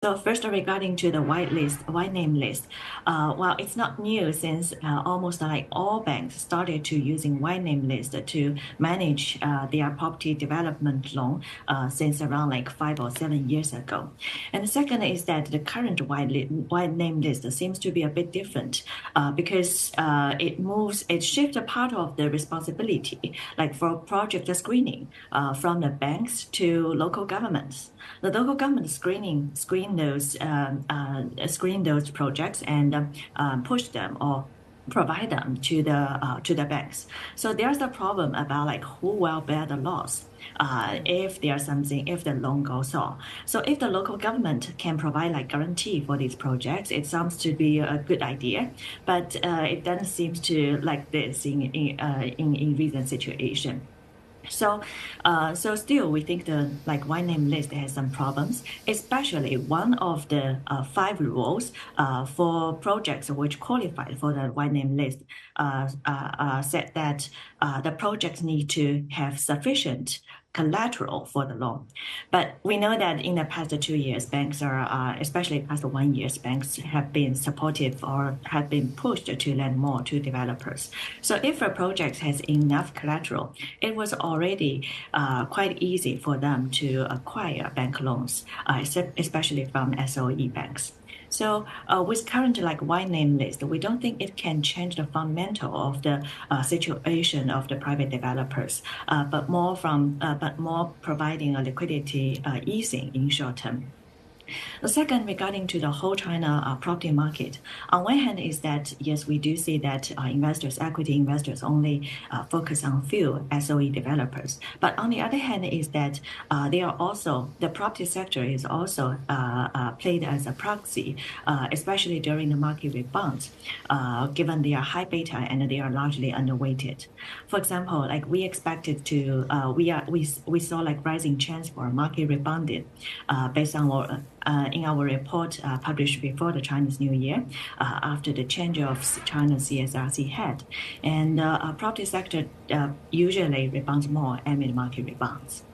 So first, regarding to the white name list, well, it's not new since almost like all banks started to using white name list to manage their property development loan since around like 5 or 7 years ago. And the second is that the current white name list seems to be a bit different because it shifts a part of the responsibility, like for project screening from the banks to local governments. The local government screen those projects and push them or provide them to the banks. So there's a problem about like who will bear the loss if there's something if the loan goes off. So if the local government can provide like guarantee for these projects, it sounds to be a good idea, but it doesn't seem to like this in recent situation. So still, we think the like white name list has some problems, especially one of the five rules for projects which qualify for the white name list said that the projects need to have sufficient collateral for the loan. But we know that in the past 2 years, banks are, especially past 1 year, banks have been supportive or have been pushed to lend more to developers. So if a project has enough collateral, it was already quite easy for them to acquire bank loans, especially from SOE banks. So with current like white name list, we don't think it can change the fundamental of the situation of the private developers, but more providing a liquidity easing in short term. The second, regarding to the whole China property market, on one hand is that, yes, we do see that equity investors only focus on few SOE developers. But on the other hand is that the property sector is also played as a proxy, especially during the market rebounds, given they are high beta and they are largely underweighted. For example, like we saw like rising chance for market rebounded based on in our report published before the Chinese New Year, after the change of China's CSRC head. And property sector usually rebounds more amid market rebounds.